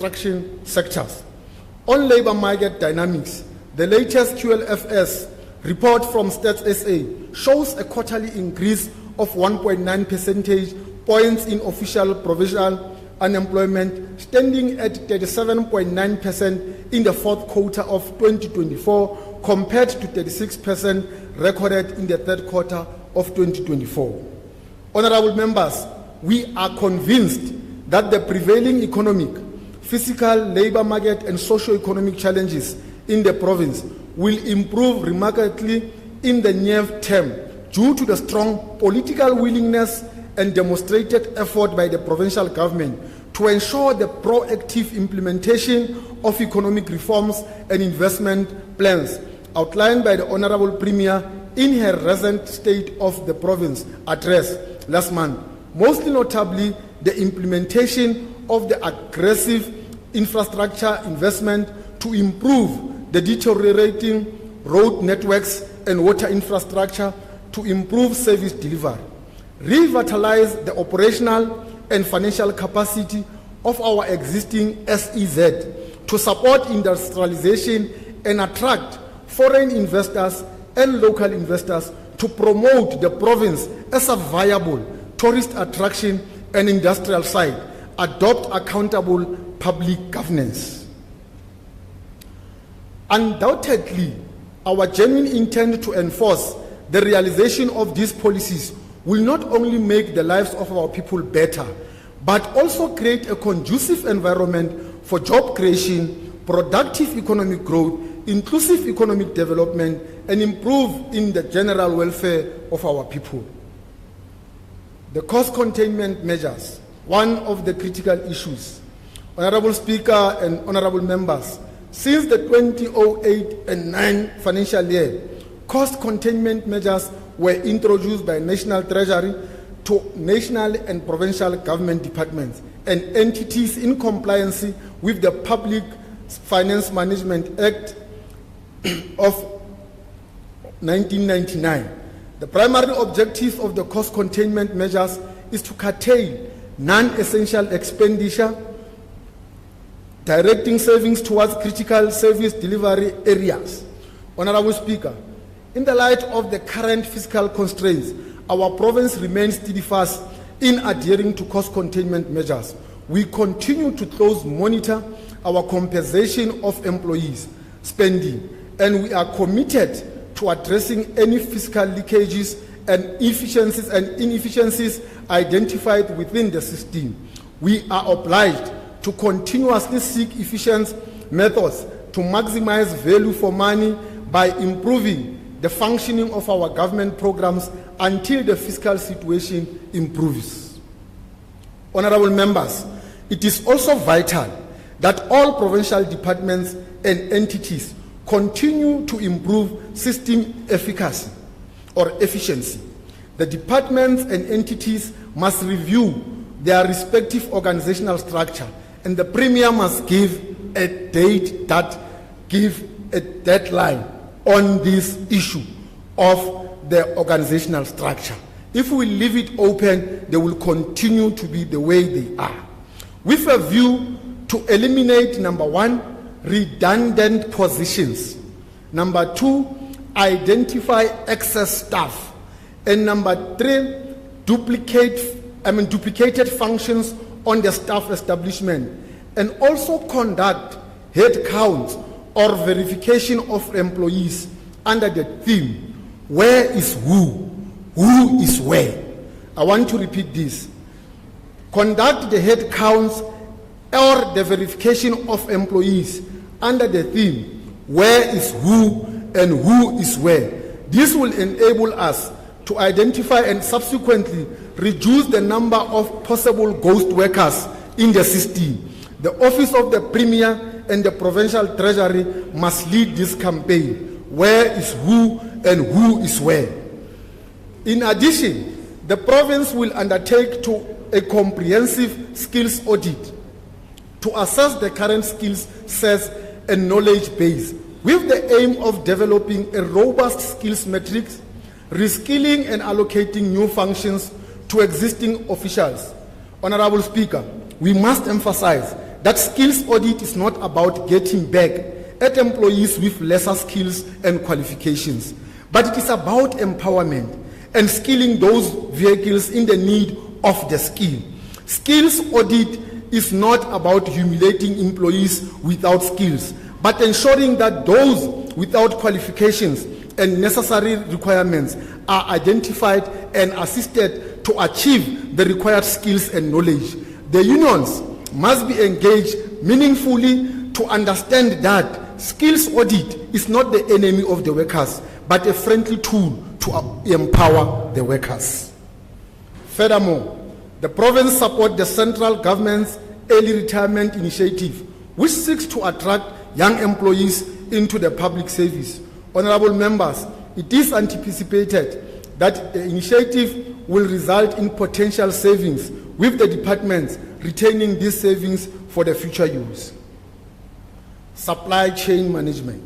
construction sectors. On labor market dynamics, the latest QLFS report from Stats SA shows a quarterly increase of 1.9 percentage points in official provincial unemployment, standing at 37.9% in the fourth quarter of 2024 compared to 36% recorded in the third quarter of 2024. Honorable members, we are convinced that the prevailing economic, fiscal, labor market and socio-economic challenges in the province will improve remarkably in the near term due to the strong political willingness and demonstrated effort by the provincial government to ensure the proactive implementation of economic reforms and investment plans outlined by the Honorable Premier in her recent State of the Province address last month, mostly notably the implementation of the aggressive infrastructure investment to improve the deteriorating road networks and water infrastructure to improve service delivery, revitalize the operational and financial capacity of our existing SEZ to support industrialization and attract foreign investors and local investors to promote the province as a viable tourist attraction and industrial site, adopt accountable public governance. Undoubtedly, our genuine intent to enforce the realization of these policies will not only make the lives of our people better, but also create a conducive environment for job creation, productive economic growth, inclusive economic development, and improve in the general welfare of our people. The cost containment measures, one of the critical issues. Honorable Speaker and honorable members, since the 2008 and 9 financial year, cost containment measures were introduced by National Treasury to national and provincial government departments and entities in compliance with the Public Finance Management Act of 1999. The primary objective of the cost containment measures is to curtail non-essential expenditure, directing savings towards critical service delivery areas. Honorable Speaker, in the light of the current fiscal constraints, our province remains steadfast in adhering to cost containment measures. We continue to closely monitor our compensation of employees' spending, and we are committed to addressing any fiscal leakages and inefficiencies identified within the system. We are obliged to continuously seek efficient methods to maximize value for money by improving the functioning of our government programs until the fiscal situation improves. Honorable members, it is also vital that all provincial departments and entities continue to improve system efficacy or efficiency. The departments and entities must review their respective organizational structure, and the Premier must give a date that gives a deadline on this issue of the organizational structure. If we leave it open, they will continue to be the way they are. With a view to eliminate, number one, redundant positions. Number two, identify excess staff. And number three, duplicated functions on the staff establishment. And also conduct head counts or verification of employees under the theme, where is who is where? I want to repeat this. Conduct the head counts or the verification of employees under the theme, where is who and who is where. This will enable us to identify and subsequently reduce the number of possible ghost workers in the system. The Office of the Premier and the Provincial Treasury must lead this campaign, where is who and who is where. In addition, the province will undertake a comprehensive skills audit to assess the current skills sets and knowledge base, with the aim of developing a robust skills matrix, reskilling and allocating new functions to existing officials. Honorable Speaker, we must emphasize that skills audit is not about getting back at employees with lesser skills and qualifications, but it is about empowerment and skilling those vehicles in the need of the skill. Skills audit is not about humiliating employees without skills, but ensuring that those without qualifications and necessary requirements are identified and assisted to achieve the required skills and knowledge. The unions must be engaged meaningfully to understand that skills audit is not the enemy of the workers, but a friendly tool to empower the workers. Furthermore, the province supports the central government's early retirement initiative, which seeks to attract young employees into the public service. Honorable members, it is anticipated that the initiative will result in potential savings, with the departments retaining these savings for the future use. Supply chain management.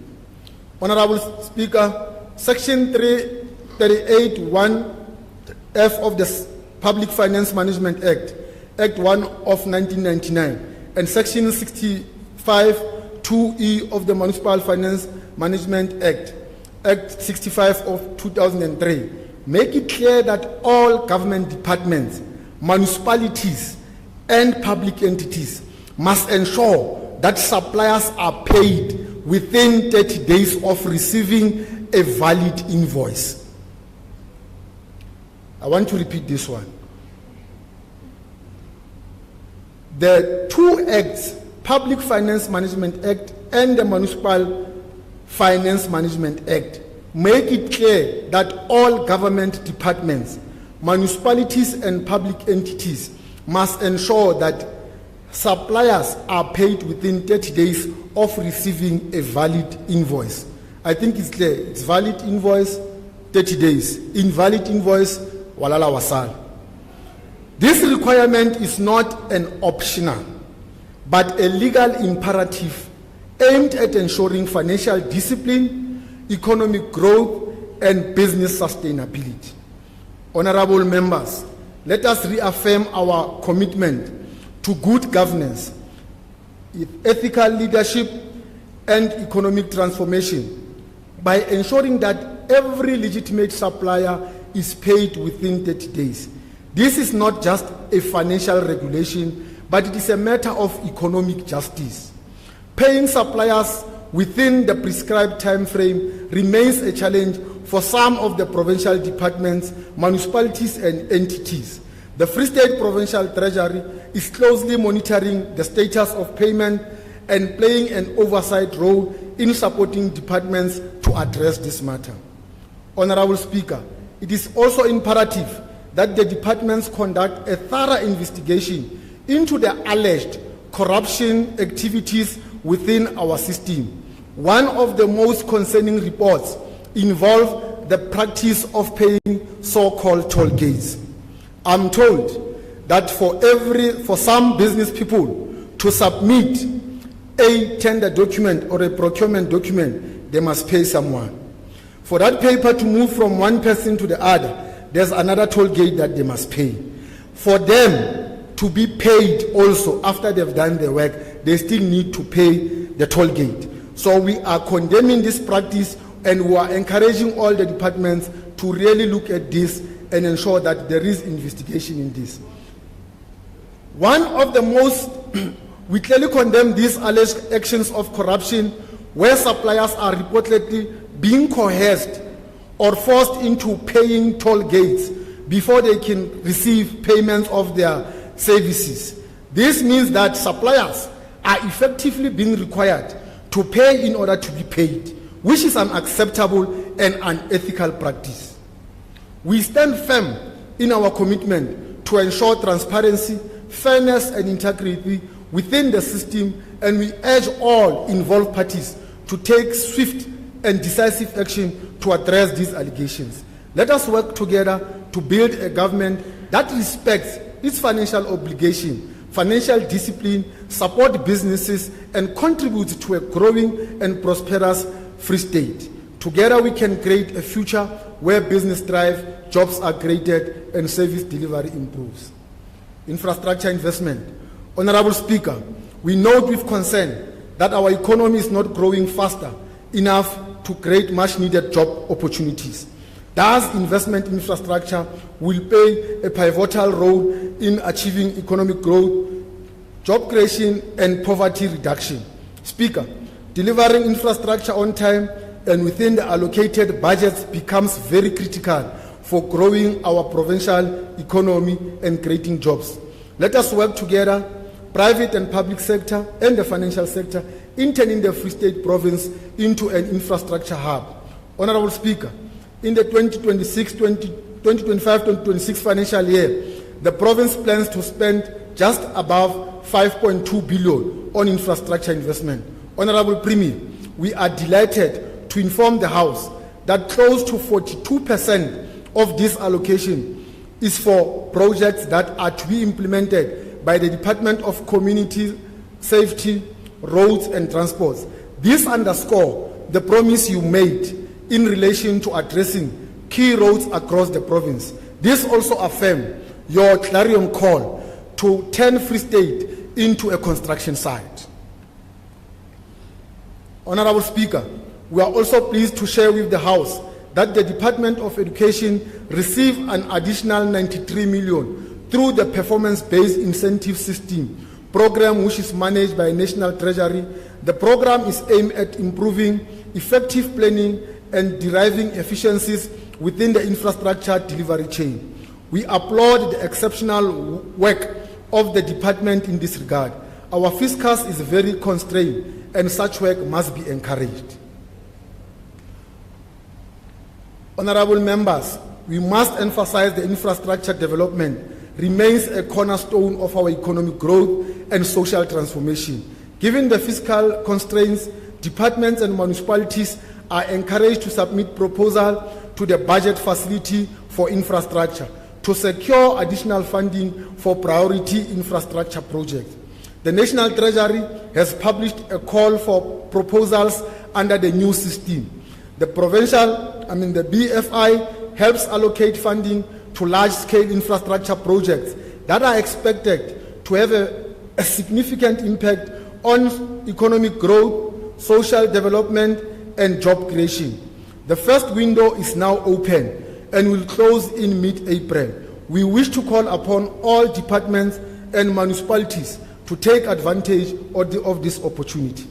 Honorable Speaker, Section 338(1)(f) of the Public Finance Management Act, Act 1 of 1999, and Section 65(2)(e) of the Municipal Finance Management Act, Act 65 of 2003, make it clear that all government departments, municipalities, and public entities must ensure that suppliers are paid within 30 days of receiving a valid invoice. I want to repeat this one. The two acts, Public Finance Management Act and the Municipal Finance Management Act, make it clear that all government departments, municipalities, and public entities must ensure that suppliers are paid within 30 days of receiving a valid invoice. I think it's clear. It's valid invoice, 30 days. Invalid invoice, walala wasal. This requirement is not an optional, but a legal imperative aimed at ensuring financial discipline, economic growth, and business sustainability. Honorable members, let us reaffirm our commitment to good governance, ethical leadership, and economic transformation by ensuring that every legitimate supplier is paid within 30 days. This is not just a financial regulation, but it is a matter of economic justice. Paying suppliers within the prescribed time frame remains a challenge for some of the provincial departments, municipalities, and entities. The Free State Provincial Treasury is closely monitoring the status of payment and playing an oversight role in supporting departments to address this matter. Honorable Speaker, it is also imperative that the departments conduct a thorough investigation into the alleged corruption activities within our system. One of the most concerning reports involved the practice of paying so-called toll gates. I'm told that for some business people to submit a tender document or a procurement document, they must pay someone. For that paper to move from one person to the other, there's another toll gate that they must pay. For them to be paid also after they've done their work, they still need to pay the toll gate. So we are condemning this practice, and we are encouraging all the departments to really look at this and ensure that there is investigation in this. One of the most, we clearly condemn these alleged actions of corruption where suppliers are reportedly being coerced or forced into paying toll gates before they can receive payments of their services. This means that suppliers are effectively being required to pay in order to be paid, which is unacceptable and unethical practice. We stand firm in our commitment to ensure transparency, fairness, and integrity within the system, and we urge all involved parties to take swift and decisive action to address these allegations. Let us work together to build a government that respects its financial obligation, financial discipline, support businesses, and contributes to a growing and prosperous Free State. Together we can create a future where business thrives, jobs are created, and service delivery improves. Infrastructure investment. Honorable Speaker, We note with concern that our economy is not growing faster enough to create much-needed job opportunities. Thus, investment in infrastructure will play a pivotal role in achieving economic growth, job creation, and poverty reduction. Speaker, delivering infrastructure on time and within the allocated budgets becomes very critical for growing our provincial economy and creating jobs. Let us work together, private and public sector and the financial sector, in turning the Free State province into an infrastructure hub. Honorable Speaker, in the 2025-2026 financial year, the province plans to spend just above 5.2 billion on infrastructure investment. Honorable Premier, we are delighted to inform the House that close to 42% of this allocation is for projects that are to be implemented by the Department of Community Safety, Roads and Transports. This underscores the promise you made in relation to addressing key roads across the province. This also affirms your clarion call to turn Free State into a construction site. Honorable Speaker, we are also pleased to share with the House that the Department of Education received an additional 93 million through the performance-based incentive system program, which is managed by National Treasury. The program is aimed at improving effective planning and deriving efficiencies within the infrastructure delivery chain. We applaud the exceptional work of the department in this regard. Our fiscal is very constrained and such work must be encouraged. Honorable members, we must emphasize the infrastructure development remains a cornerstone of our economic growth and social transformation. Given the fiscal constraints, departments and municipalities are encouraged to submit proposals to the budget facility for infrastructure to secure additional funding for priority infrastructure projects. The National Treasury has published a call for proposals under the new system. The the BFI helps allocate funding to large-scale infrastructure projects that are expected to have a significant impact on economic growth, social development, and job creation. The first window is now open and will close in mid-April. We wish to call upon all departments and municipalities to take advantage of this opportunity.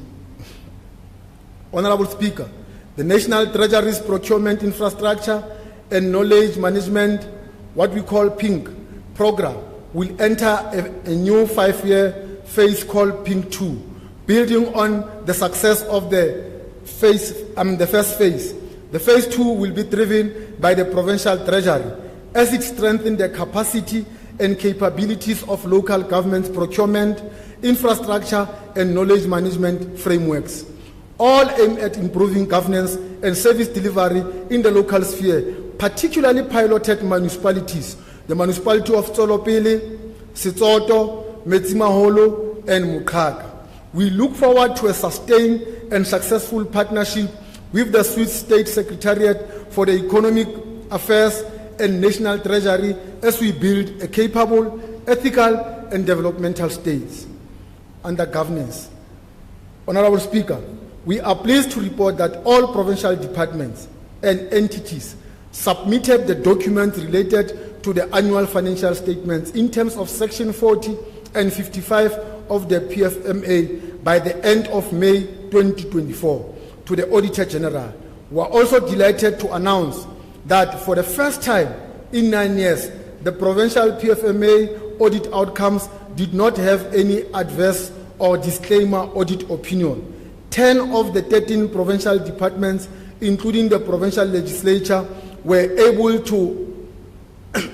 Honorable Speaker, the National Treasury's procurement infrastructure and knowledge management, what we call PINK program, will enter a new 5-year phase called PINK 2, building on the success of the first phase. The phase 2 will be driven by the Provincial Treasury as it strengthens the capacity and capabilities of local governments' procurement, infrastructure, and knowledge management frameworks, all aimed at improving governance and service delivery in the local sphere, particularly piloted municipalities, the municipality of Tsolopele, Setsoto, Metsimaholo, and Mukhaka. We look forward to a sustained and successful partnership with the Swiss State Secretariat for the Economic Affairs and National Treasury as we build a capable, ethical, and developmental state under governance. Honorable Speaker, we are pleased to report that all provincial departments and entities submitted the documents related to the annual financial statements in terms of Section 40 and 55 of the PFMA by the end of May 2024 to the Auditor General. We are also delighted to announce that for the first time in 9 years, the provincial PFMA audit outcomes did not have any adverse or disclaimer audit opinion. 10 of the 13 provincial departments, including the provincial legislature, were able to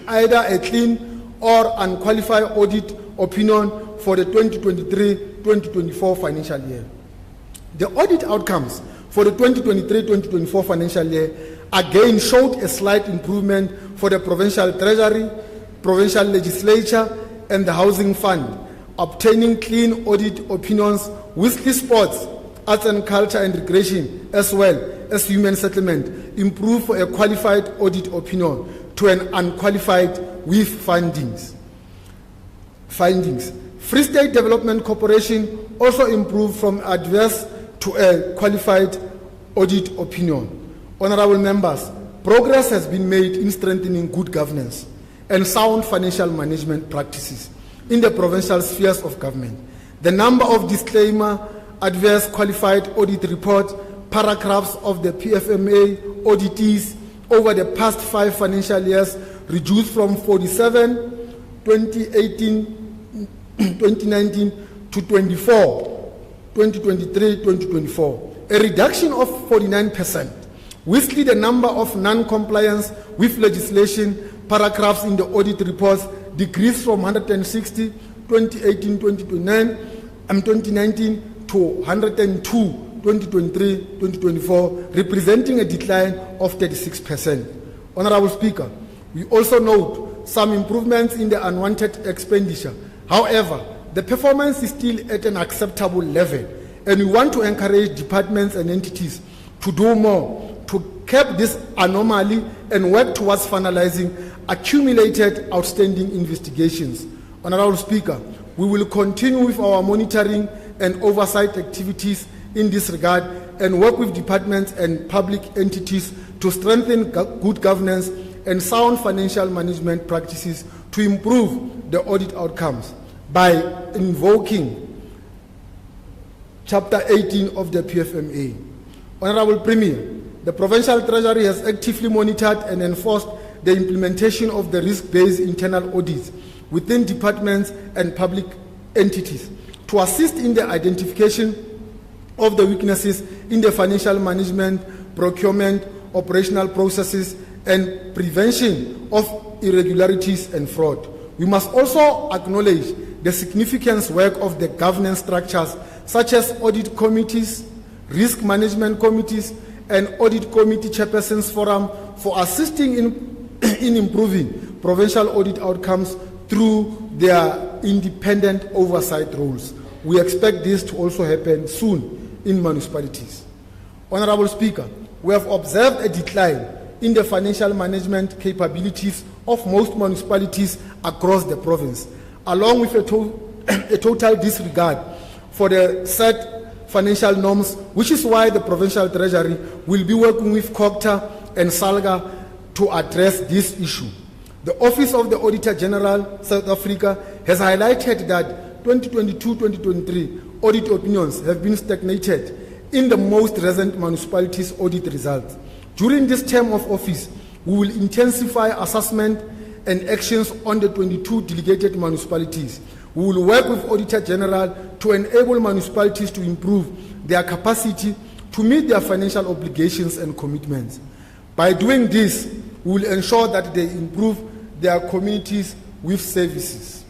either a clean or unqualified audit opinion for the 2023-2024 financial year. The audit outcomes for the 2023-2024 financial year again showed a slight improvement for the provincial treasury, provincial legislature, and the housing fund, obtaining clean audit opinions with the sports, arts and culture and recreation, as well as human settlement, improved for a qualified audit opinion to an unqualified with findings. Free State Development Corporation also improved from adverse to a qualified audit opinion. Honorable members, progress has been made in strengthening good governance and sound financial management practices in the provincial spheres of government. The number of disclaimer, adverse qualified audit report, paragraphs of the PFMA auditees over the past 5 financial years reduced from 47, 2019 to 24, 2023, 2024, a reduction of 49%. Whilstly the number of non-compliance with legislation paragraphs in the audit reports decreased from 160, 2019 to 102, 2023, 2024, representing a decline of 36%. Honorable Speaker, we also note some improvements in the unwanted expenditure. However, the performance is still at an acceptable level, and we want to encourage departments and entities to do more to curb this anomaly and work towards finalizing accumulated outstanding investigations. Honorable Speaker, we will continue with our monitoring and oversight activities in this regard and work with departments and public entities to strengthen good governance and sound financial management practices to improve the audit outcomes by invoking Chapter 18 of the PFMA. Honorable Premier, the Provincial Treasury has actively monitored and enforced the implementation of the risk-based internal audits within departments and public entities to assist in the identification of the weaknesses in the financial management, procurement, operational processes, and prevention of irregularities and fraud. We must also acknowledge the significant work of the governance structures such as audit committees, risk management committees, and audit committee chairpersons forum for assisting in improving provincial audit outcomes through their independent oversight roles. We expect this to also happen soon in municipalities. Honorable Speaker, we have observed a decline in the financial management capabilities of most municipalities across the province, along with a total disregard for the set financial norms, which is why the Provincial Treasury will be working with COGTA and SALGA to address this issue. The Office of the Auditor General, South Africa, has highlighted that 2022-2023 audit opinions have been stagnated in the most recent municipalities' audit results. During this term of office, we will intensify assessment and actions on the 22 delegated municipalities. We will work with Auditor General to enable municipalities to improve their capacity to meet their financial obligations and commitments. By doing this, we will ensure that they improve their communities with services.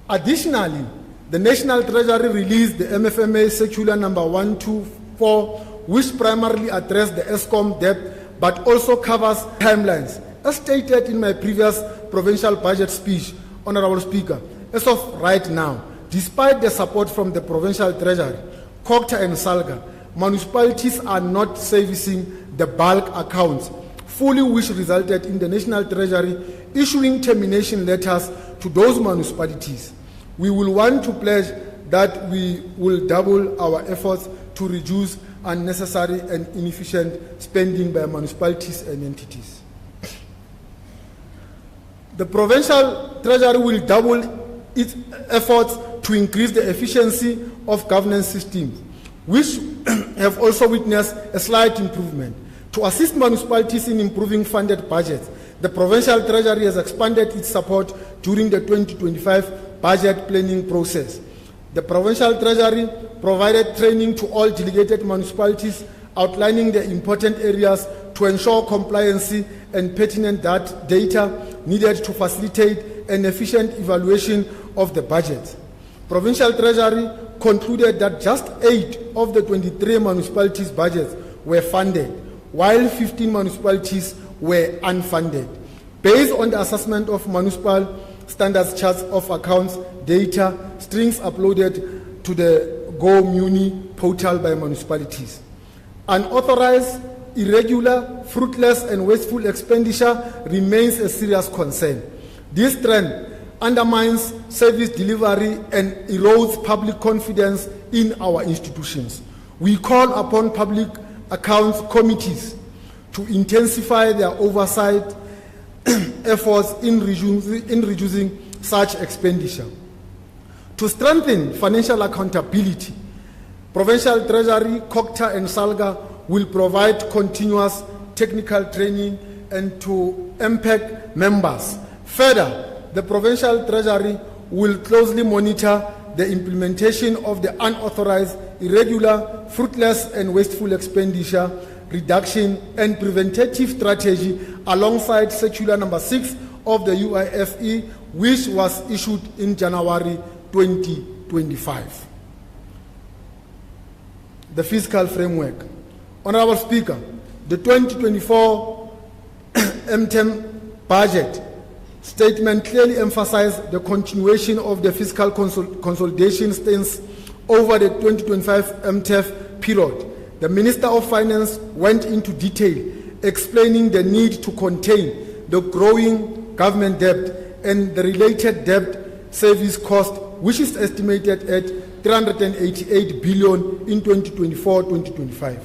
Additionally, the National Treasury released the MFMA Circular number 124, which primarily addressed the ESCOM debt but also covers timelines. As stated in my previous provincial budget speech, Honorable Speaker, as of right now, despite the support from the Provincial Treasury, COGTA and SALGA, municipalities are not servicing the bulk accounts fully, which resulted in the National Treasury issuing termination letters to those municipalities. We will want to pledge that we will double our efforts to reduce unnecessary and inefficient spending by municipalities and entities. The Provincial Treasury will double its efforts to increase the efficiency of governance systems, which have also witnessed a slight improvement. To assist municipalities in improving funded budgets, the Provincial Treasury has expanded its support during the 2025 budget planning process. The Provincial Treasury provided training to all delegated municipalities outlining the important areas to ensure compliance and pertinent data needed to facilitate an efficient evaluation of the budget. Provincial Treasury concluded that just 8 of the 23 municipalities' budgets were funded, while 15 municipalities were unfunded. Based on the assessment of municipal standards charts of accounts data, strings uploaded to the Go Muni portal by municipalities. Unauthorized, irregular, fruitless, and wasteful expenditure remains a serious concern. This trend undermines service delivery and erodes public confidence in our institutions. We call upon public accounts committees to intensify their oversight efforts in reducing such expenditure. To strengthen financial accountability, Provincial Treasury, COCTA and SALGA will provide continuous technical training and to MPEC members. Further, the Provincial Treasury will closely monitor the implementation of the unauthorized, irregular, fruitless and wasteful expenditure reduction and preventative strategy alongside Circular number 6 of the UIFE, which was issued in January 2025. The fiscal framework. Honorable Speaker, the 2024 MTEM budget statement clearly emphasized the continuation of the fiscal consolidation stance over the 2025 MTEF period. The Minister of Finance went into detail explaining the need to contain the growing government debt and the related debt service cost, which is estimated at 388 billion in 2024-2025.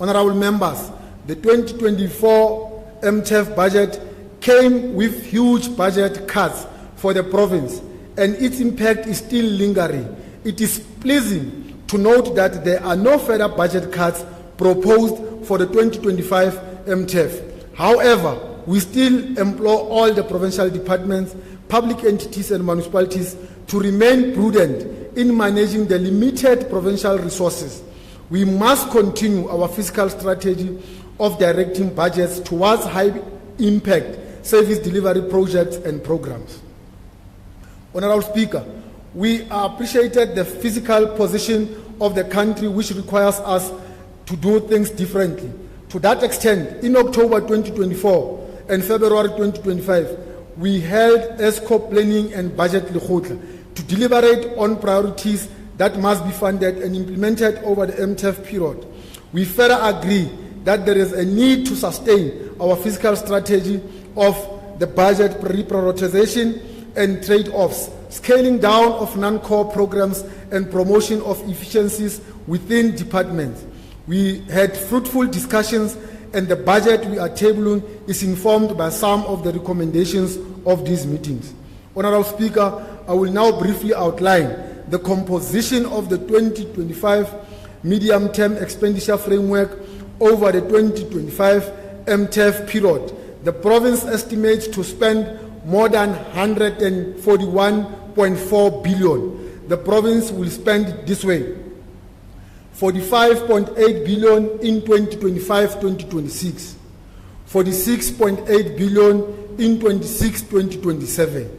Honorable members, the 2024 MTEF budget came with huge budget cuts for the province, and its impact is still lingering. It is pleasing to note that there are no further budget cuts proposed for the 2025 MTEF. However, we still implore all the provincial departments, public entities and municipalities to remain prudent in managing the limited provincial resources. We must continue our fiscal strategy of directing budgets towards high-impact service delivery projects and programs. Honorable Speaker, we appreciated the physical position of the country, which requires us to do things differently. To that extent, in October 2024 and February 2025, we held ESCO planning and budget lekgotla to deliberate on priorities that must be funded and implemented over the MTEF period. We further agree that there is a need to sustain our fiscal strategy of the budget reprioritization and trade-offs, scaling down of non-core programs and promotion of efficiencies within departments. We had fruitful discussions, and the budget we are tabling is informed by some of the recommendations of these meetings. Honorable Speaker, I will now briefly outline the composition of the 2025 medium-term expenditure framework over the 2025 MTEF period. The province estimates to spend more than 141.4 billion. The province will spend this way: 45.8 billion in 2025-2026, 46.8 billion in 26-2027,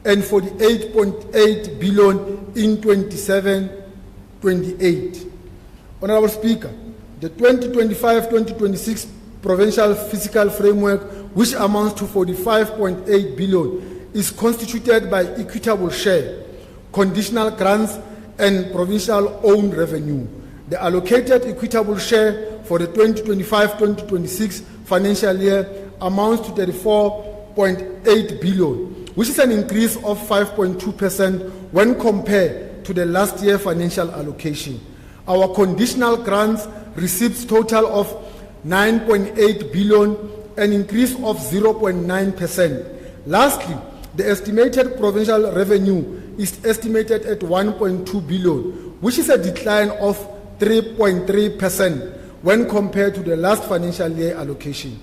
and 48.8 billion in 27-28. Honorable Speaker, the 2025-2026 provincial fiscal framework, which amounts to 45.8 billion, is constituted by equitable share, conditional grants, and provincial owned revenue. The allocated equitable share for the 2025-2026 financial year amounts to 34.8 billion, which is an increase of 5.2% when compared to the last year financial allocation. Our conditional grants receipts total of 9.8 billion, an increase of 0.9%. Lastly, the estimated provincial revenue is estimated at 1.2 billion, which is a decline of 3.3% when compared to the last financial year allocation.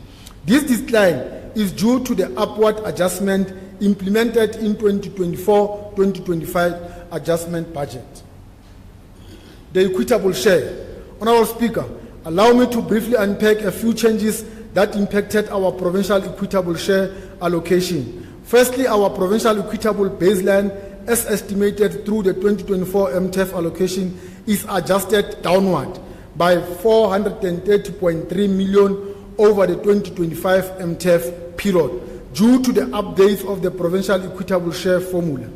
This decline is due to the upward adjustment implemented in 2024-2025 adjustment budget. The equitable share. Honorable Speaker, allow me to briefly unpack a few changes that impacted our provincial equitable share allocation. Firstly, our provincial equitable baseline, as estimated through the 2024 MTEF allocation, is adjusted downward by 430.3 million over the 2025 MTEF period due to the updates of the provincial equitable share formula.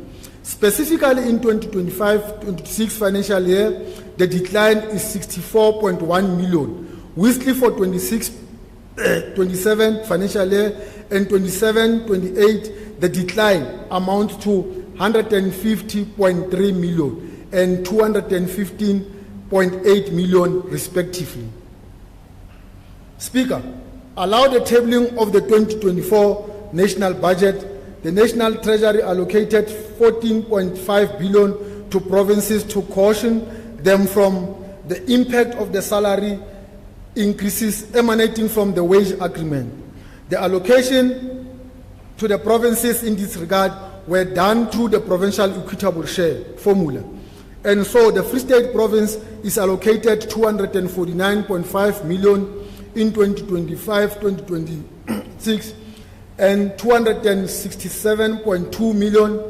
Specifically in 2025-26 financial year, the decline is 64.1 million, whistly for 26-27 financial year and 27-28 the decline amounts to 150.3 million and 215.8 million respectively. Speaker, allow the tabling of the 2024 national budget. The National Treasury allocated 14.5 billion to provinces to caution them from the impact of the salary increases emanating from the wage agreement. The allocation to the provinces in this regard were done through the provincial equitable share formula. And so the Free State province is allocated 249.5 million in 2025-2026 and 267.2 million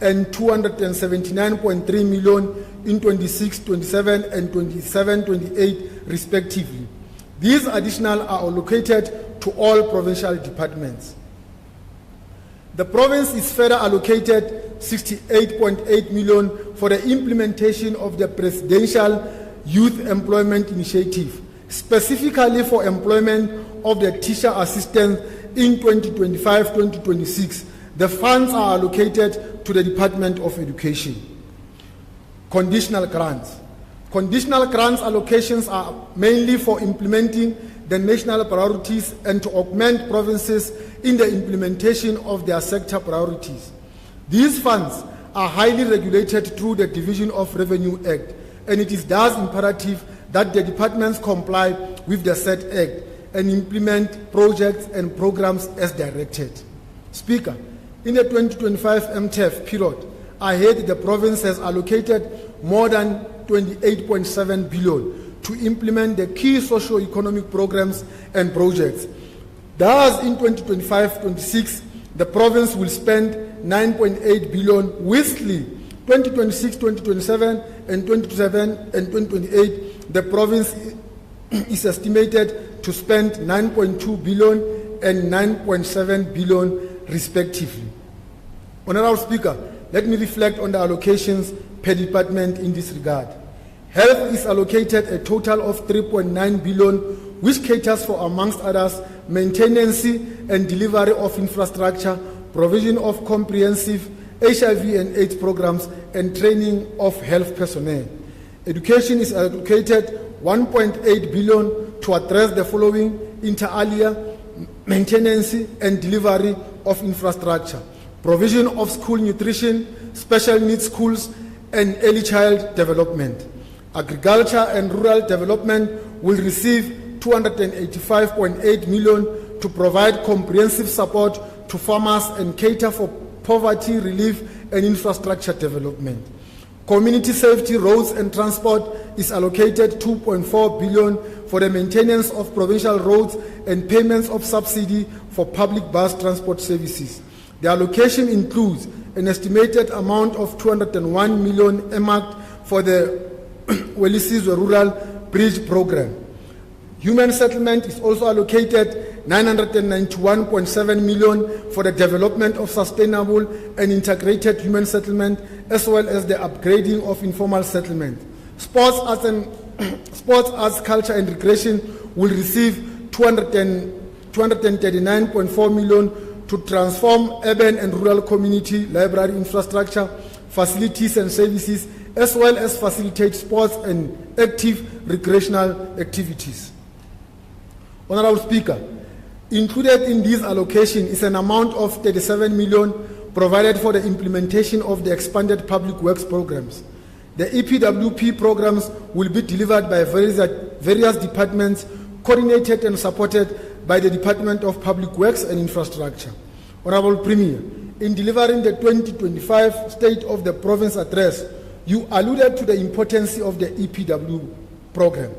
and 279.3 million in 26-27 and 27-28 respectively. These additional are allocated to all provincial departments. The province is further allocated 68.8 million for the implementation of the Presidential Youth Employment Initiative, specifically for employment of the teacher assistants in 2025-2026. The funds are allocated to the Department of Education. Conditional grants. Conditional grants allocations are mainly for implementing the national priorities and to augment provinces in the implementation of their sector priorities. These funds are highly regulated through the Division of Revenue Act, and it is thus imperative that the departments comply with the said act and implement projects and programs as directed. Speaker, in the 2025 MTEF period, I heard the province has allocated more than 28.7 billion to implement the key socio-economic programs and projects. Thus, in 2025-26, the province will spend 9.8 billion. Whistly, 2026-2027 and 2027 and 2028, the province is estimated to spend 9.2 billion and 9.7 billion respectively. Honorable Speaker, let me reflect on the allocations per department in this regard. Health is allocated a total of 3.9 billion, which caters for, amongst others, maintenance and delivery of infrastructure, provision of comprehensive HIV and AIDS programs, and training of health personnel. Education is allocated 1.8 billion to address the following: inter alia, maintenance and delivery of infrastructure, provision of school nutrition, special needs schools, and early child development. Agriculture and rural development will receive 285.8 million to provide comprehensive support to farmers and cater for poverty relief and infrastructure development. Community safety, roads and transport is allocated 2.4 billion for the maintenance of provincial roads and payments of subsidy for public bus transport services. The allocation includes an estimated amount of 201 million earmarked for the Welisizwe Rural Bridge Program. Human settlement is also allocated 991.7 million for the development of sustainable and integrated human settlement, as well as the upgrading of informal settlement. Sports, arts, culture and recreation will receive 239.4 million to transform urban and rural community library infrastructure, facilities and services, as well as facilitate sports and active recreational activities. Honorable Speaker, included in this allocation is an amount of 37 million provided for the implementation of the expanded public works programs. The EPWP programs will be delivered by various departments, coordinated and supported by the Department of Public Works and Infrastructure. Honorable Premier, in delivering the 2025 State of the Province Address, you alluded to the importance of the EPW program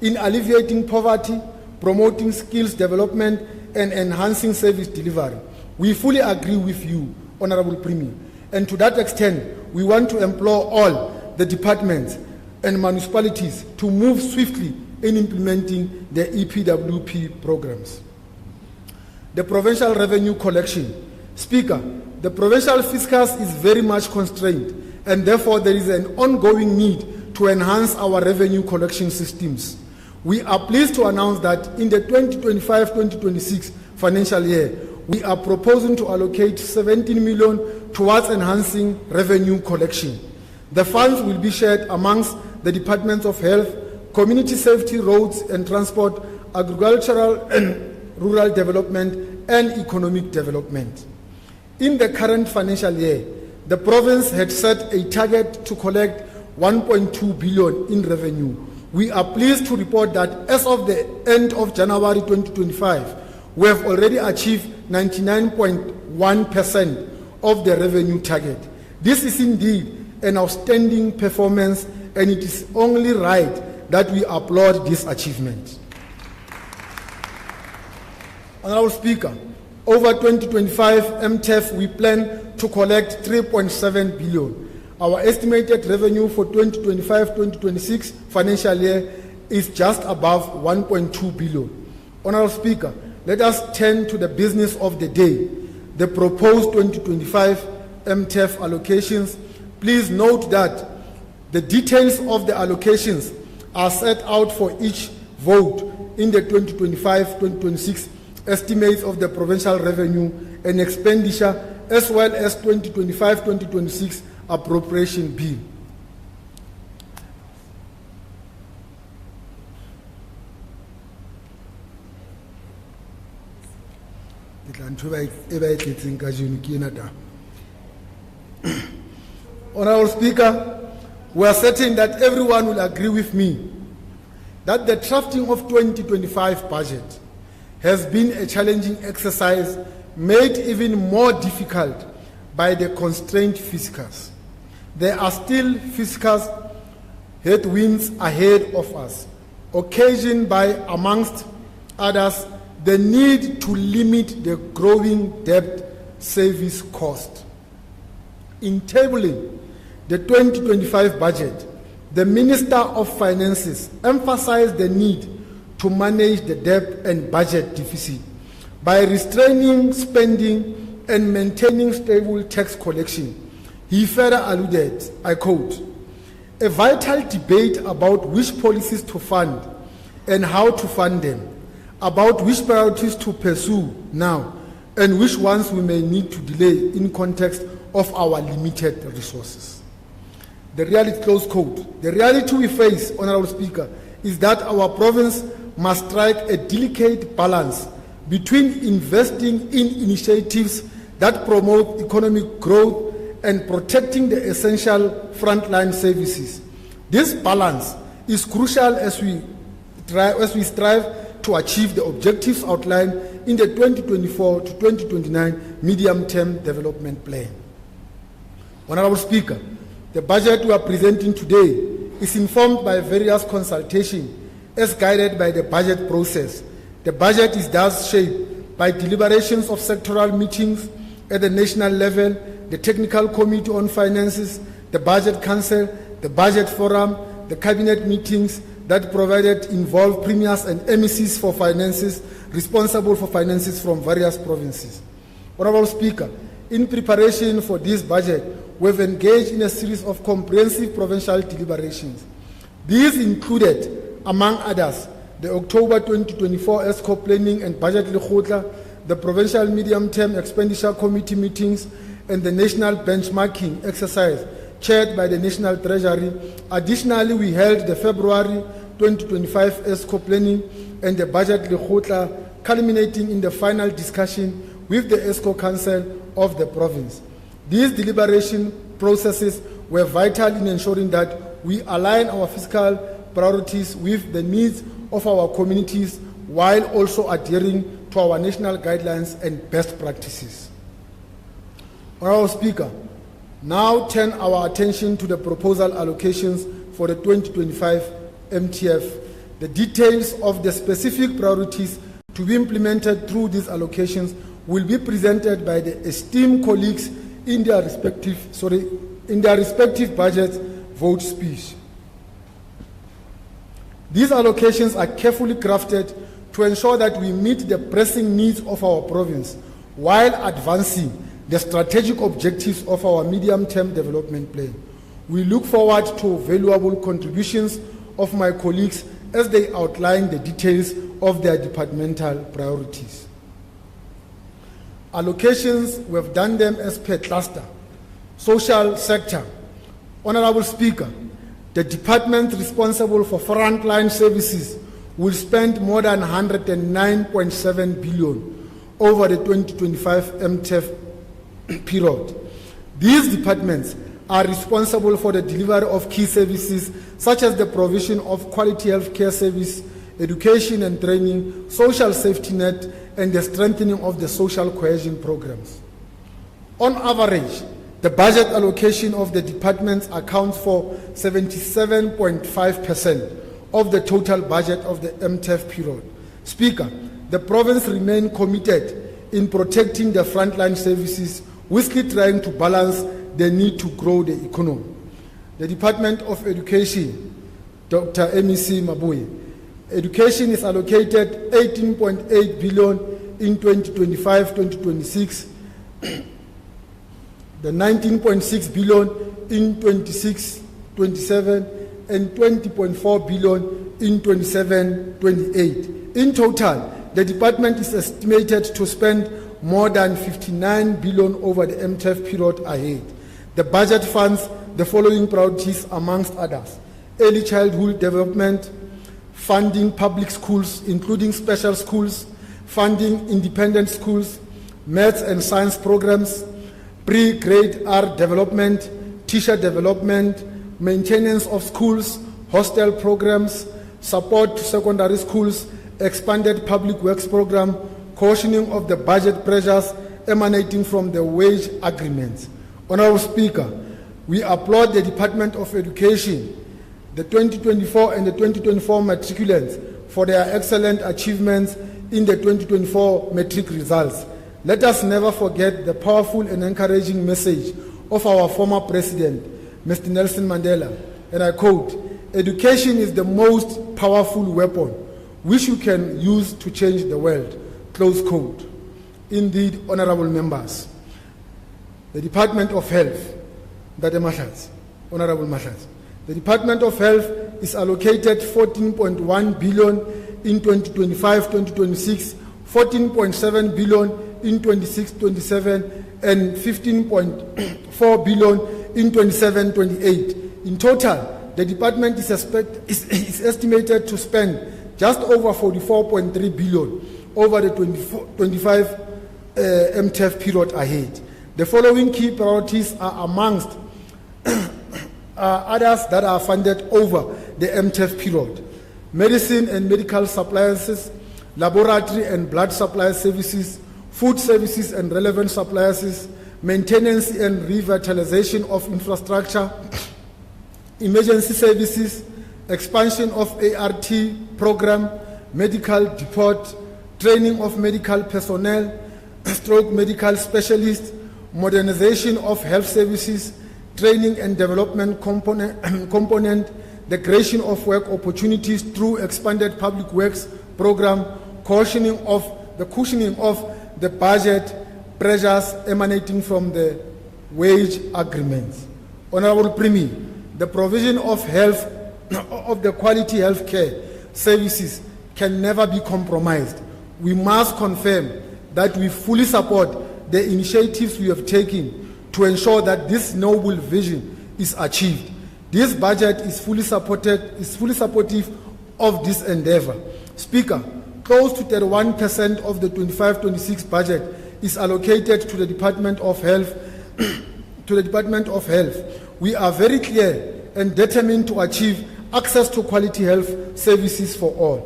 in alleviating poverty, promoting skills development, and enhancing service delivery. We fully agree with you, Honorable Premier, and to that extent, we want to implore all the departments and municipalities to move swiftly in implementing the EPWP programs. The provincial revenue collection. Speaker, the provincial fiscus is very much constrained, and therefore there is an ongoing need to enhance our revenue collection systems. We are pleased to announce that in the 2025-2026 financial year, we are proposing to allocate 17 million towards enhancing revenue collection. The funds will be shared amongst the Departments of Health, Community Safety, Roads and Transport, Agricultural and Rural Development, and Economic Development. In the current financial year, the province had set a target to collect 1.2 billion in revenue. We are pleased to report that as of the end of January 2025, we have already achieved 99.1% of the revenue target. This is indeed an outstanding performance, and it is only right that we applaud this achievement. Honorable Speaker, over 2025 MTEF, we plan to collect 3.7 billion. Our estimated revenue for 2025-2026 financial year is just above 1.2 billion. Honorable Speaker, let us turn to the business of the day, the proposed 2025 MTEF allocations. Please note that the details of the allocations are set out for each vote in the 2025-2026 estimates of the provincial revenue and expenditure, as well as 2025-2026 appropriation bill. Honorable Speaker, we are certain that everyone will agree with me that the drafting of 2025 budget has been a challenging exercise, made even more difficult by the constrained fiscals. There are still fiscal headwinds ahead of us, occasioned by, amongst others, the need to limit the growing debt service cost. In tabling the 2025 budget, the Minister of Finances emphasized the need to manage the debt and budget deficit by restraining spending and maintaining stable tax collection. He further alluded, I quote, "A vital debate about which policies to fund and how to fund them, about which priorities to pursue now, and which ones we may need to delay in context of our limited resources." The reality, close quote, the reality we face, Honorable Speaker, is that our province must strike a delicate balance between investing in initiatives that promote economic growth and protecting the essential frontline services. This balance is crucial as we strive to achieve the objectives outlined in the 2024 to 2029 medium-term development plan. Honorable Speaker, the budget we are presenting today is informed by various consultations as guided by the budget process. The budget is thus shaped by deliberations of sectoral meetings at the national level, the Technical Committee on Finances, the Budget Council, the Budget Forum, the Cabinet meetings that provided involve premiers and MECs for finances responsible for finances from various provinces. Honorable Speaker, in preparation for this budget, we have engaged in a series of comprehensive provincial deliberations. These included, among others, the October 2024 ESCO Planning and Budget Lekgotla, the Provincial Medium-Term Expenditure Committee meetings, and the National Benchmarking Exercise chaired by the National Treasury. Additionally, we held the February 2025 ESCO Planning and the Budget Lekgotla, culminating in the final discussion with the ESCO Council of the province. These deliberation processes were vital in ensuring that we align our fiscal priorities with the needs of our communities while also adhering to our national guidelines and best practices. Honorable Speaker, now turn our attention to the proposal allocations for the 2025 MTF. The details of the specific priorities to be implemented through these allocations will be presented by the esteemed colleagues in their respective budget vote speech. These allocations are carefully crafted to ensure that we meet the pressing needs of our province while advancing the strategic objectives of our medium-term development plan. We look forward to valuable contributions of my colleagues as they outline the details of their departmental priorities. Allocations, we have done them as per cluster. Social sector. Honorable Speaker, the department responsible for frontline services will spend more than 109.7 billion over the 2025 MTEF period. These departments are responsible for the delivery of key services such as the provision of quality health care service, education and training, social safety net, and the strengthening of the social cohesion programs. On average, the budget allocation of the departments accounts for 77.5% of the total budget of the MTEF period. Speaker, the province remains committed in protecting the frontline services, whilstly trying to balance the need to grow the economy. The Department of Education, Dr. MEC Makume, education is allocated 18.8 billion in 2025-2026, the 19.6 billion in 26-27, and 20.4 billion in 27-28. In total, the department is estimated to spend more than 59 billion over the MTEF period ahead. The budget funds the following priorities amongst others: early childhood development, funding public schools, including special schools, funding independent schools, maths and science programs, pre-grade R development, teacher development, maintenance of schools, hostel programs, support to secondary schools, expanded public works program, cautioning of the budget pressures emanating from the wage agreements. Honorable Speaker, we applaud the Department of Education, the 2024 and the 2024 matriculants for their excellent achievements in the 2024 matric results. Let us never forget the powerful and encouraging message of our former president, Mr. Nelson Mandela, and I quote, "Education is the most powerful weapon which you can use to change the world," close quote. Indeed, honorable members, the Department of Health, Honorable Mahlatsi, the Department of Health is allocated 14.1 billion in 2025-2026, 14.7 billion in 26-27, and 15.4 billion in 27-28. In total, the department is estimated to spend just over 44.3 billion over the 25 MTEF period ahead. The following key priorities are amongst others that are funded over the MTEF period: medicine and medical supplies, laboratory and blood supply services, food services and relevant supplies, maintenance and revitalization of infrastructure, emergency services, expansion of ART program, medical depot, training of medical personnel, stroke medical specialists, modernization of health services, training and development component, the creation of work opportunities through expanded public works program, cushioning of the budget pressures emanating from the wage agreements. Honorable Premier, the provision of health of the quality health care services can never be compromised. We must confirm that we fully support the initiatives we have taken to ensure that this noble vision is achieved. This budget is fully supportive of this endeavor. Speaker, close to 31% of the 25-26 budget is allocated to the Department of Health. We are very clear and determined to achieve access to quality health services for all.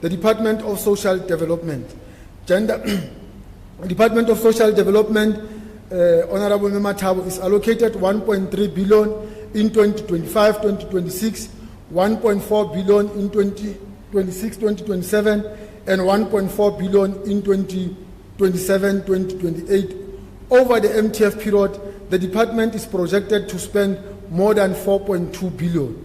The Department of Social Development. Department of Social Development, Honorable Member is allocated 1.3 billion in 2025-2026, 1.4 billion in 2026-2027, and 1.4 billion in 2027-2028. Over the MTF period, the department is projected to spend more than 4.2 billion.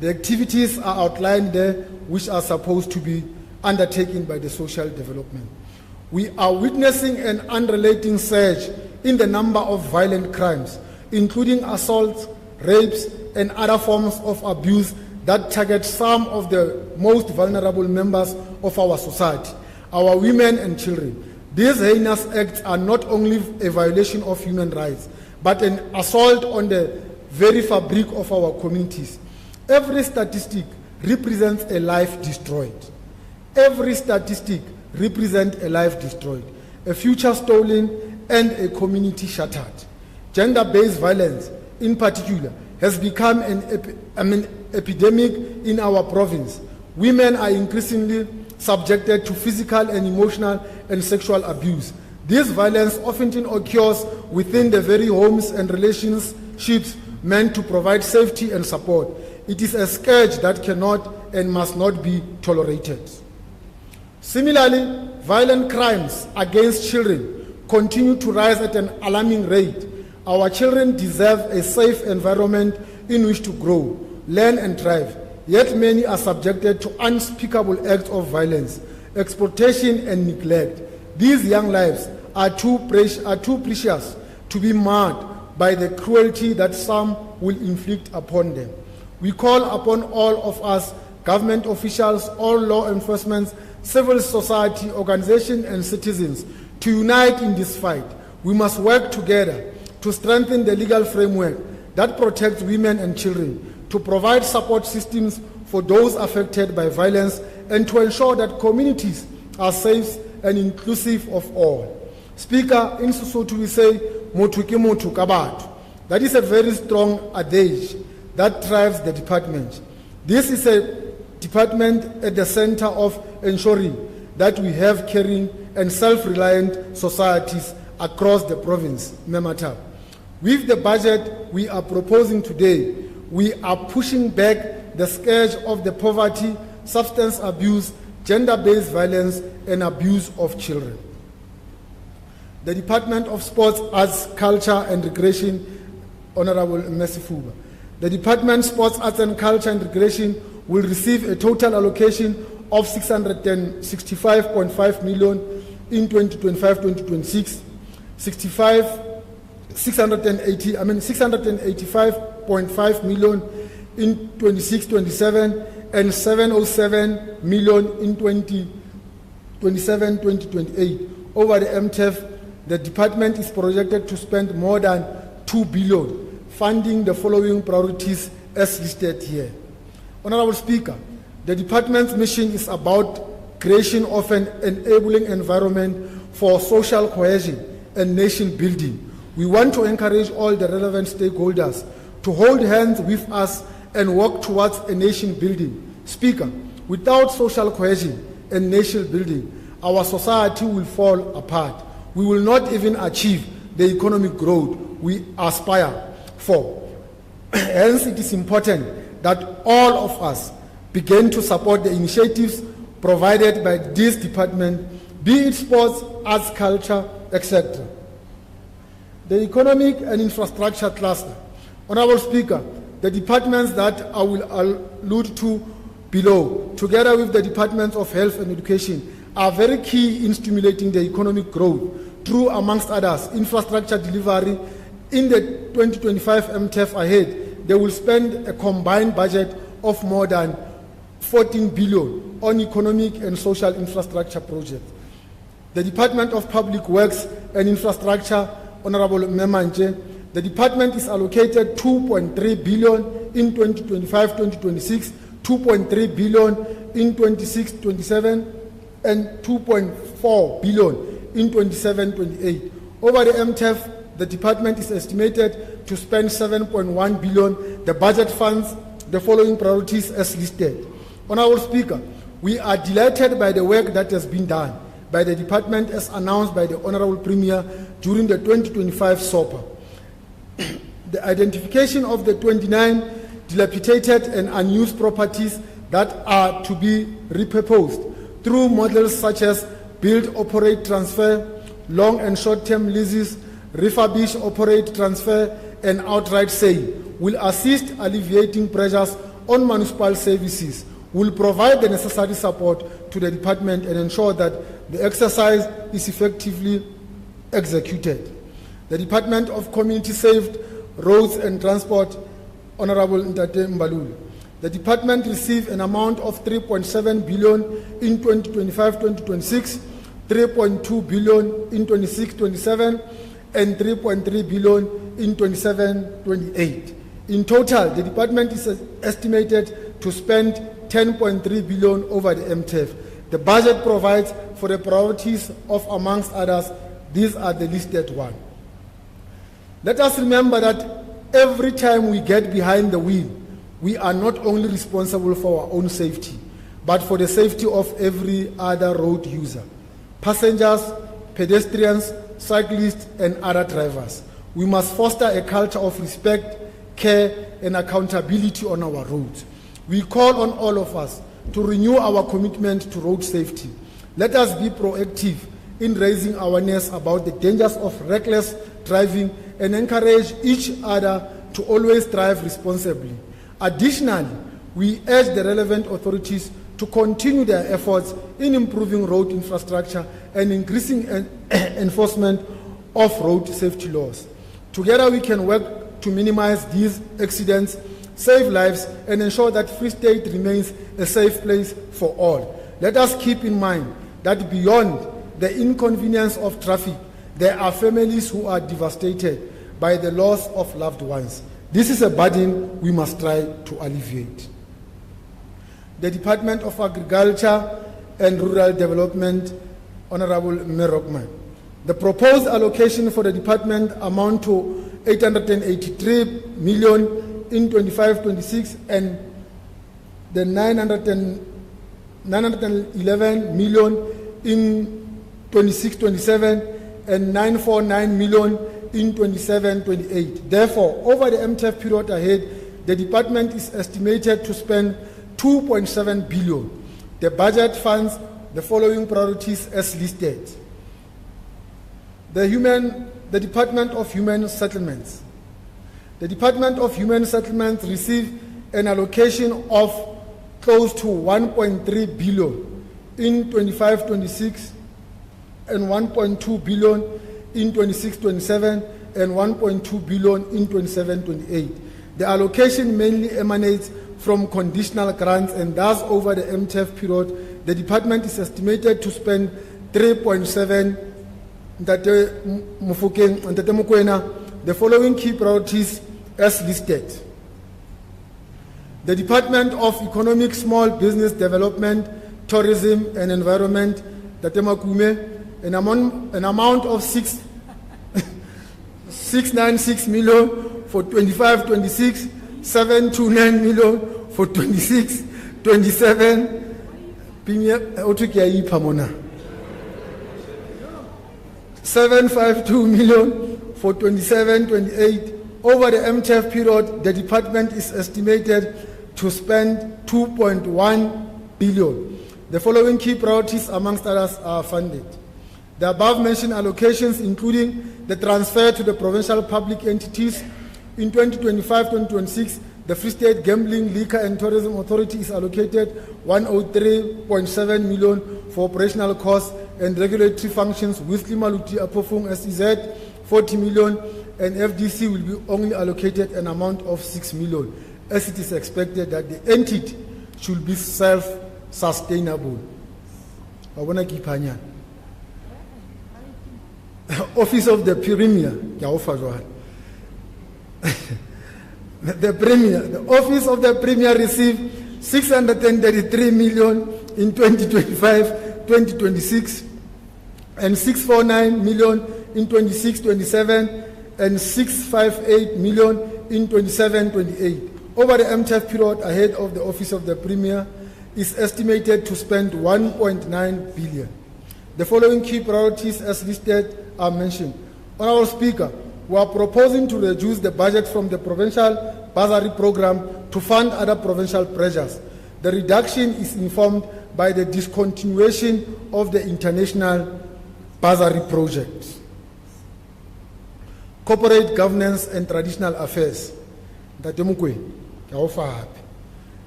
The activities are outlined there, which are supposed to be undertaken by the social development. We are witnessing an unrelenting surge in the number of violent crimes, including assaults, rapes, and other forms of abuse that target some of the most vulnerable members of our society, our women and children. These heinous acts are not only a violation of human rights, but an assault on the very fabric of our communities. Every statistic represents a life destroyed. Every statistic represents a life destroyed, a future stolen, and a community shattered. Gender-based violence, in particular, has become an epidemic in our province. Women are increasingly subjected to physical and emotional and sexual abuse. This violence often occurs within the very homes and relationships meant to provide safety and support. It is a scourge that cannot and must not be tolerated. Similarly, violent crimes against children continue to rise at an alarming rate. Our children deserve a safe environment in which to grow, learn and thrive. Yet many are subjected to unspeakable acts of violence, exploitation and neglect. These young lives are too precious to be marred by the cruelty that some will inflict upon them. We call upon all of us, government officials, all law enforcement, civil society, organizations and citizens to unite in this fight. We must work together to strengthen the legal framework that protects women and children, to provide support systems for those affected by violence, and to ensure that communities are safe and inclusive of all. Speaker, in Sesotho we say, "Motho ke motho ka batho." That is a very strong adage that drives the department. This is a department at the center of ensuring that we have caring and self-reliant societies across the province, Memata. With the budget we are proposing today, we are pushing back the scourge of the poverty, substance abuse, gender-based violence, and abuse of children. The Department of Sports, Arts, Culture and Recreation, Honorable Mesifuba. The Department of Sports, Arts and Culture and Recreation will receive a total allocation of 665.5 million in 2025-2026, 685.5 million in 26-27, and 707 million in 2027-2028. Over the MTF, the department is projected to spend more than 2 billion, funding the following priorities as listed here. Honorable Speaker, the department's mission is about creation of an enabling environment for social cohesion and nation building. We want to encourage all the relevant stakeholders to hold hands with us and work towards a nation building. Speaker, without social cohesion and nation building, our society will fall apart. We will not even achieve the economic growth we aspire for. Hence, it is important that all of us begin to support the initiatives provided by this department, be it sports, arts, culture, etc. The economic and infrastructure cluster. Honorable Speaker, the departments that I will allude to below, together with the Departments of Health and Education, are very key in stimulating the economic growth through, amongst others, infrastructure delivery. In the 2025 MTF ahead, they will spend a combined budget of more than 14 billion on economic and social infrastructure projects. The Department of Public Works and Infrastructure, Honorable Memanje, the department is allocated 2.3 billion in 2025-2026, 2.3 billion in 26-27, and 2.4 billion in 27-28. Over the MTF, the department is estimated to spend 7.1 billion. The budget funds the following priorities as listed. Honorable Speaker, we are delighted by the work that has been done by the department as announced by the Honorable Premier during the 2025 SOPA. The identification of the 29 dilapidated and unused properties that are to be repurposed through models such as build, operate, transfer, long and short-term leases, refurbish, operate, transfer, and outright sale will assist alleviating pressures on municipal services, will provide the necessary support to the department and ensure that the exercise is effectively executed. The Department of Community Saved Roads and Transport, Honorable Ntate Mbalulu. The department received an amount of 3.7 billion in 2025-2026, 3.2 billion in 26-27 and 3.3 billion in 27-28. In total, the department is estimated to spend 10.3 billion over the MTEF. The budget provides for the priorities of, amongst others, these are the listed ones. Let us remember that every time we get behind the wheel, we are not only responsible for our own safety, but for the safety of every other road user, passengers, pedestrians, cyclists, and other drivers. We must foster a culture of respect, care, and accountability on our roads. We call on all of us to renew our commitment to road safety. Let us be proactive in raising awareness about the dangers of reckless driving and encourage each other to always drive responsibly. Additionally, we urge the relevant authorities to continue their efforts in improving road infrastructure and increasing enforcement of road safety laws. Together we can work to minimize these accidents, save lives, and ensure that Free State remains a safe place for all. Let us keep in mind that beyond the inconvenience of traffic, there are families who are devastated by the loss of loved ones. This is a burden we must try to alleviate. The Department of Agriculture and Rural Development, Honorable Makume. The proposed allocation for the department amount to 883 million in 25-26 and the 911 million in 26-27 and 949 million in 27-28. Therefore, over the MTEF period ahead, the department is estimated to spend 2.7 billion. The budget funds the following priorities as listed. The Department of Human Settlements. The Department of Human Settlements received an allocation of close to 1.3 billion in 25-26 and 1.2 billion in 26-27 and 1.2 billion in 27-28. The allocation mainly emanates from conditional grants, and thus over the MTEF period, the department is estimated to spend 3.7 the following key priorities as listed. The Department of Economic, Small Business Development, Tourism and Environment, Makume, an amount of 696 million for 25-26, 729 million for 26-27, 752 million for 27-28. Over the MTEF period, the department is estimated to spend 2.1 billion. The following key priorities, amongst others, are funded. The above-mentioned allocations, including the transfer to the provincial public entities. In 2025-2026, the Free State Gambling, Liquor and Tourism Authority is allocated 103.7 million for operational costs and regulatory functions, with Limaluti Apofung SEZ 40 million, and FDC will be only allocated an amount of 6 million, as it is expected that the entity should be self-sustainable. Office of the Premier, the Office of the Premier received 633 million in 2025-2026 and 649 million in 26-27 and 658 million in 27-28. Over the MTEF period ahead of the Office of the Premier is estimated to spend 1.9 billion. The following key priorities as listed are mentioned. Honorable Speaker, we are proposing to reduce the budget from the provincial bursary program to fund other provincial pressures. The reduction is informed by the discontinuation of the international bursary project. Corporate governance and traditional affairs.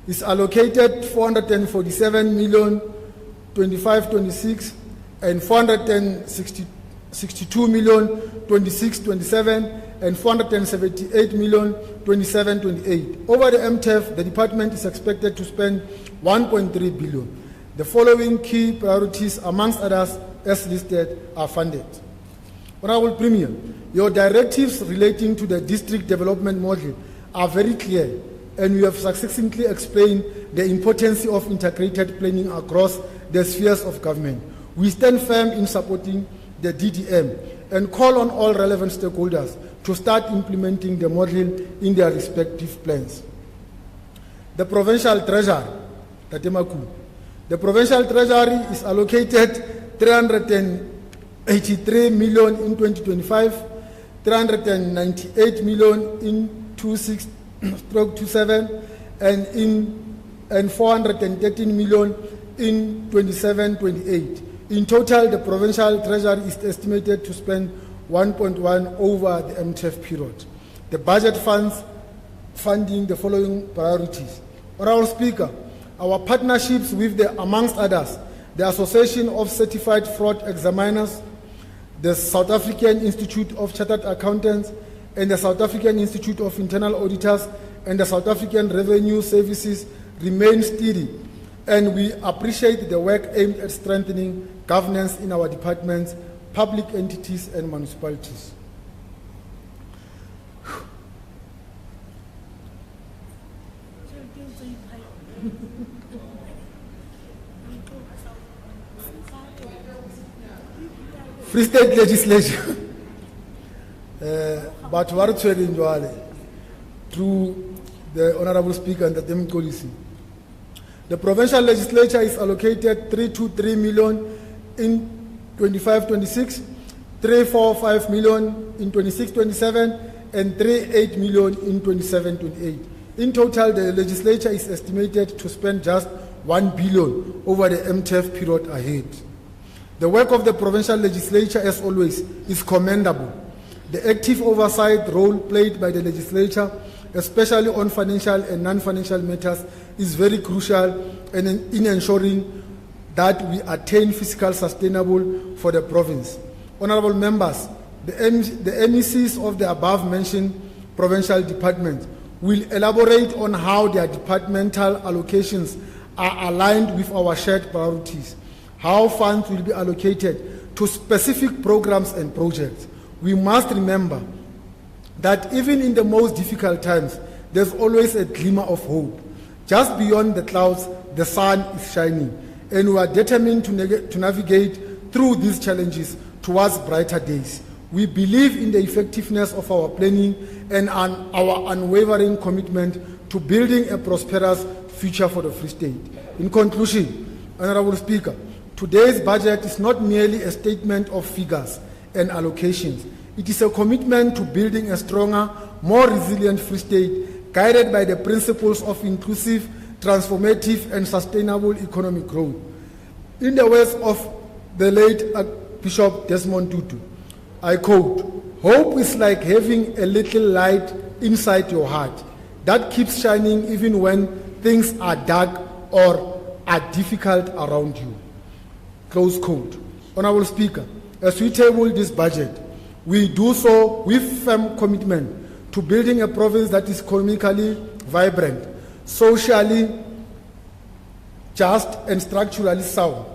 Is allocated 447 million 25-26 and 462 million 26-27 and 478 million 27-28. Over the MTEF, the department is expected to spend 1.3 billion. The following key priorities, amongst others, as listed are funded. Honorable Premier, your directives relating to the district development model are very clear, and you have succinctly explained the importance of integrated planning across the spheres of government. We stand firm in supporting the DDM and call on all relevant stakeholders to start implementing the model in their respective plans. The Provincial Treasury, Makume. The Provincial Treasury is allocated 383 million in 2025, 398 million in 26/27, and 413 million in 27/28. In total, the Provincial Treasury is estimated to spend 1.1 over the MTF period. The budget funds funding the following priorities. Honorable Speaker, our partnerships with amongst others, the Association of Certified Fraud Examiners, the South African Institute of Chartered Accountants, and the South African Institute of Internal Auditors, and the South African Revenue Services remain steady, and we appreciate the work aimed at strengthening governance in our departments, public entities, and municipalities. Free State legislation. But what through the Honorable Speaker and the Democracy. The provincial legislature is allocated 323 million in 25-26, 345 million in 26-27, and 38 million in 27-28. In total, the legislature is estimated to spend just 1 billion over the MTF period ahead. The work of the provincial legislature, as always, is commendable. The active oversight role played by the legislature, especially on financial and non-financial matters, is very crucial in ensuring that we attain fiscal sustainable for the province. Honorable members, the MECs of the above-mentioned provincial departments will elaborate on how their departmental allocations are aligned with our shared priorities, how funds will be allocated to specific programs and projects. We must remember that even in the most difficult times, there's always a glimmer of hope. Just beyond the clouds, the sun is shining, and we are determined to navigate through these challenges towards brighter days. We believe in the effectiveness of our planning and our unwavering commitment to building a prosperous future for the Free State. In conclusion, Honorable Speaker, today's budget is not merely a statement of figures and allocations. It is a commitment to building a stronger, more resilient Free State, guided by the principles of inclusive, transformative, and sustainable economic growth. In the words of the late Bishop Desmond Tutu, I quote, "Hope is like having a little light inside your heart that keeps shining even when things are dark or are difficult around you." Close quote. Honorable Speaker, as we table this budget, we do so with firm commitment to building a province that is economically vibrant, socially just, and structurally sound.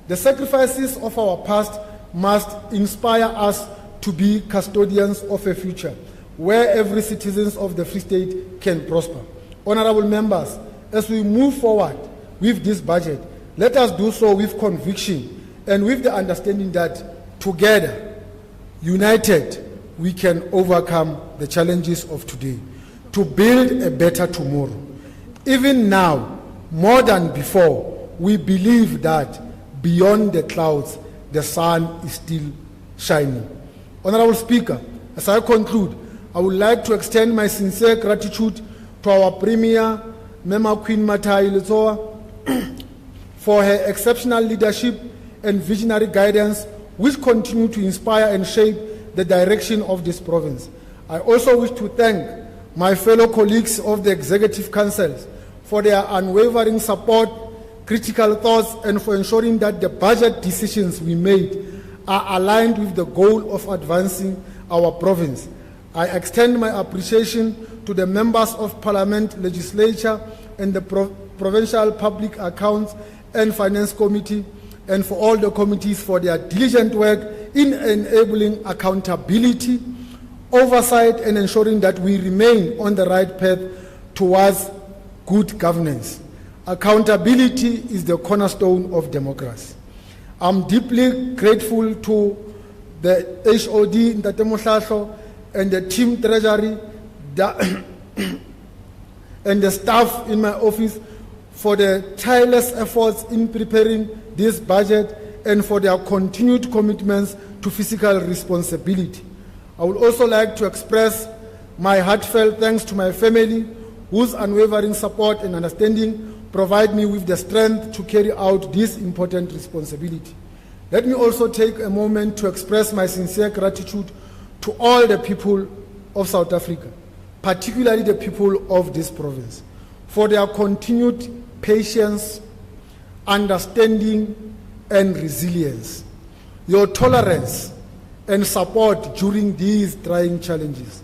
The sacrifices of our past must inspire us to be custodians of a future where every citizen of the Free State can prosper. Honorable members, as we move forward with this budget, let us do so with conviction and with the understanding that together, united, we can overcome the challenges of today to build a better tomorrow. Even now, more than before, we believe that beyond the clouds, the sun is still shining. Honorable Speaker, as I conclude, I would like to extend my sincere gratitude to our Premier, Mema Queen Matai Letsoa, for her exceptional leadership and visionary guidance, which continue to inspire and shape the direction of this province. I also wish to thank my fellow colleagues of the Executive Councils for their unwavering support, critical thoughts, and for ensuring that the budget decisions we made are aligned with the goal of advancing our province. I extend my appreciation to the members of Parliament, Legislature, and the Provincial Public Accounts and Finance Committee, and for all the committees for their diligent work in enabling accountability, oversight, and ensuring that we remain on the right path towards good governance. Accountability is the cornerstone of democracy. I'm deeply grateful to the HOD, Ntate Mohlahlo, and the team treasury and the staff in my office for their tireless efforts in preparing this budget and for their continued commitments to fiscal responsibility. I would also like to express my heartfelt thanks to my family, whose unwavering support and understanding provide me with the strength to carry out this important responsibility. Let me also take a moment to express my sincere gratitude to all the people of South Africa, particularly the people of this province, for their continued patience, understanding, and resilience. Your tolerance and support during these trying challenges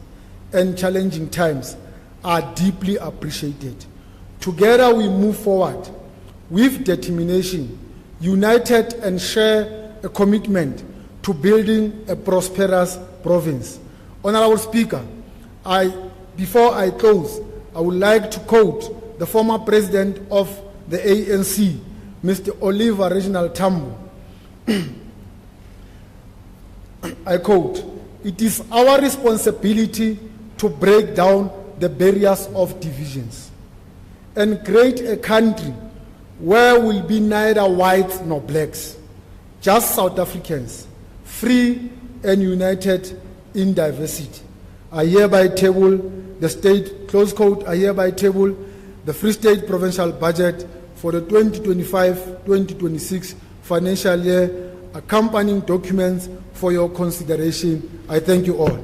and challenging times are deeply appreciated. Together we move forward with determination, united, and share a commitment to building a prosperous province. Honorable Speaker, before I close, I would like to quote the former president of the ANC, Mr. Oliver Reginald Tambo. I quote, "It is our responsibility to break down the barriers of divisions and create a country where will be neither whites nor blacks, just South Africans, free and united in diversity. I hereby table the state, close quote, I hereby table the Free State Provincial Budget for the 2025-2026 financial year, accompanying documents for your consideration. I thank you all."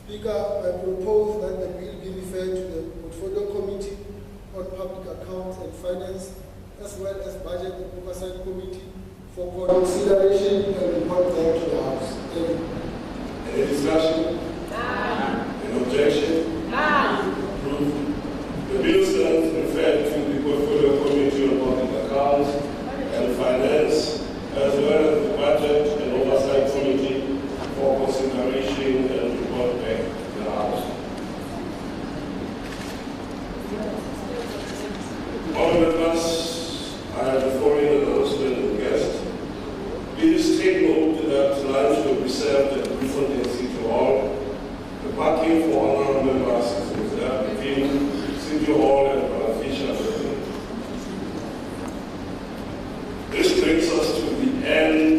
Speaker, I propose that the bill be referred to the Portfolio Committee on Public Accounts and Finance, as well as Budget and Oversight Committee for consideration and report back to the House. Thank you. Any discussion? Any objection? Approved. The bill stands referred to the Portfolio Committee on Public Accounts and Finance, as well as the Budget and Oversight Committee for consideration and report back to the House. Honourable members, I have the following announcement and guest. Please take note that lunch will be served at Provincial City Hall. The parking for honourable members is reserved between City Hall and Provincial. This brings us to the end